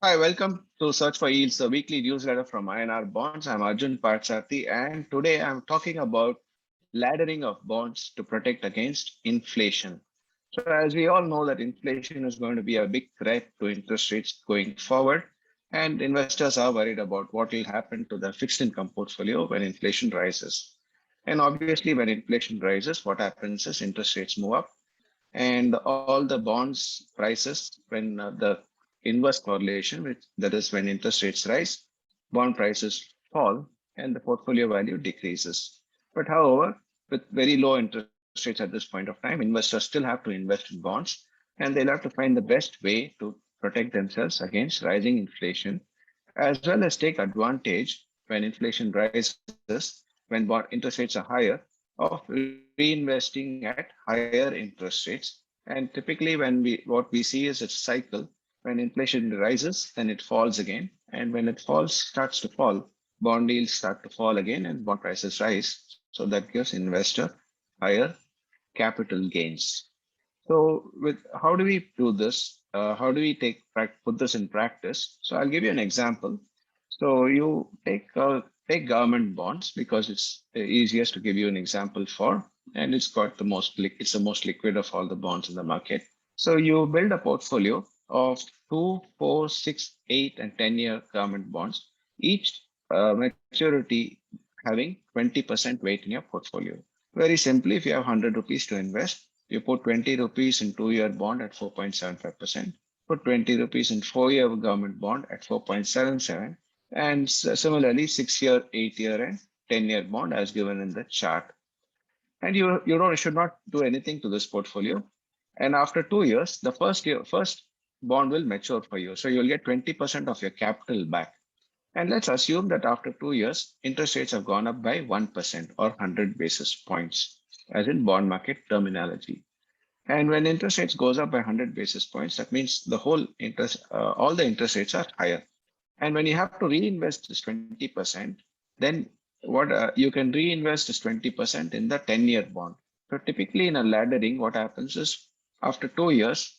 Hi, welcome to Search for Yields, the weekly newsletter from INR Bonds. I'm Arjun Partsarthi, and today I'm talking about laddering of bonds to protect against inflation. So, as we all know, that inflation is going to be a big threat to interest rates going forward, and investors are worried about what will happen to the fixed income portfolio when inflation rises. And obviously, when inflation rises, what happens is interest rates move up and all the bonds prices when the inverse correlation, which that is when interest rates rise, bond prices fall and the portfolio value decreases. But however, with very low interest rates at this point of time, investors still have to invest in bonds and they'll have to find the best way to protect themselves against rising inflation, as well as take advantage when inflation rises, when bond interest rates are higher, of reinvesting at higher interest rates. And typically, what we see is a cycle. When inflation rises, then it falls again, and when it falls, starts to fall, bond yields start to fall again, and bond prices rise. So that gives investor higher capital gains. So, with how do we do this? How do we put this in practice? So, I'll give you an example. So, you take government bonds because it's the easiest to give you an example for, and it's the most liquid of all the bonds in the market. So, you build a portfolio of 2, 4, 6, 8, and 10-year government bonds, each maturity having 20% weight in your portfolio. Very simply, if you have 100 rupees to invest, you put 20 rupees in 2-year bond at 4.75%, put 20 rupees in 4-year government bond at 4.77, and similarly 6-year, 8-year, and 10-year bond as given in the chart. And you should not do anything to this portfolio. And after 2 years, the first bond will mature for you. So you'll get 20% of your capital back. And let's assume that after 2 years, interest rates have gone up by 1% or 100 basis points, as in bond market terminology. And when interest rates goes up by 100 basis points, that means all the interest rates are higher. And when you have to reinvest this 20%, then what you can reinvest this 20% in the 10-year bond. So typically in a laddering, what happens is after 2 years,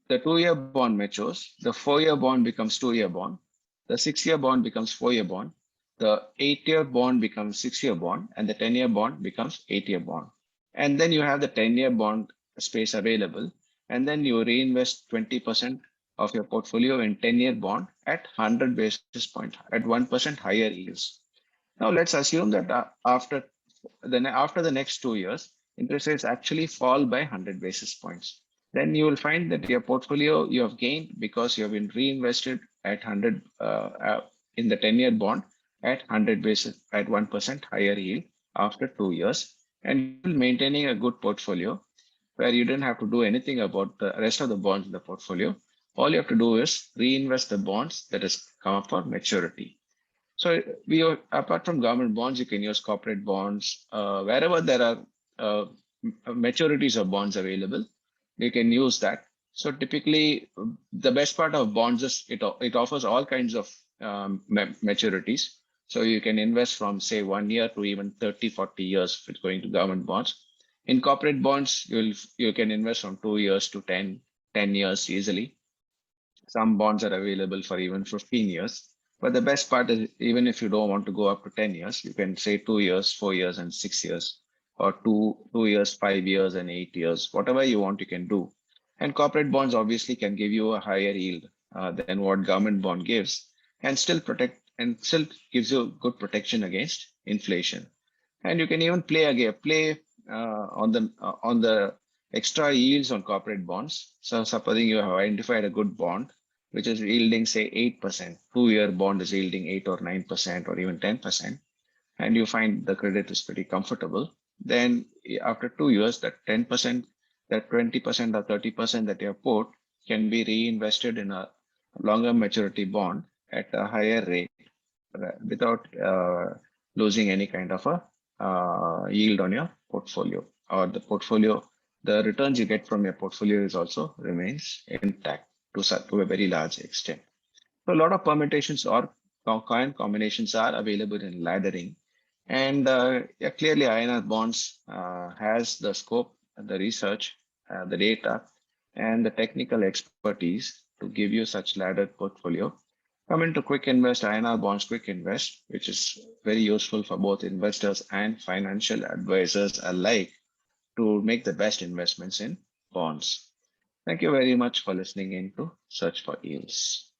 the 2-year bond matures, the 4-year bond becomes 2-year bond, the 6-year bond becomes 4-year bond, the 8-year bond becomes 6-year bond, and the 10-year bond becomes 8-year bond. And then you have the 10-year bond space available, and then you reinvest 20% of your portfolio in 10-year bond at 100 basis points at 1% higher yields. Now let's assume that after the next 2 years, interest rates actually fall by 100 basis points. Then you will find that your portfolio you have gained because you have been reinvested at 100 in the 10-year bond at 100 basis at 1% higher yield after 2 years, and you're still maintaining a good portfolio where you didn't have to do anything about the rest of the bonds in the portfolio. All you have to do is reinvest the bonds that has come up for maturity. So apart from government bonds, you can use corporate bonds wherever there are maturities of bonds available. You can use that. So typically, the best part of bonds is it offers all kinds of maturities. So you can invest from say 1 year to even 30, 40 years if it's going to government bonds. In corporate bonds, you can invest from 2 years to 10 years easily. Some bonds are available for even 15 years. But the best part is even if you don't want to go up to 10 years, you can say 2 years, 4 years, and 6 years, or two years, 5 years, and 8 years, whatever you want, you can do. And corporate bonds obviously can give you a higher yield than what government bond gives, and still gives you good protection against inflation. And you can even play on the extra yields on corporate bonds. So supposing you have identified a good bond which is yielding say 8%, 2-year bond is yielding 8 or 9% or even 10%, and you find the credit is pretty comfortable, then after 2 years, that 10%, that 20% or 30% that you have put can be reinvested in a longer maturity bond at a higher rate without losing any kind of a yield on your portfolio, or the returns you get from your portfolio is also remains intact to a very large extent. So a lot of permutations or coin combinations are available in laddering. And yeah, clearly INR bonds has the scope, the research, the data, and the technical expertise to give you such laddered portfolio. Coming to Quick Invest, INR Bonds Quick Invest, which is very useful for both investors and financial advisors alike to make the best investments in bonds. Thank you very much for listening in to Search for Yields.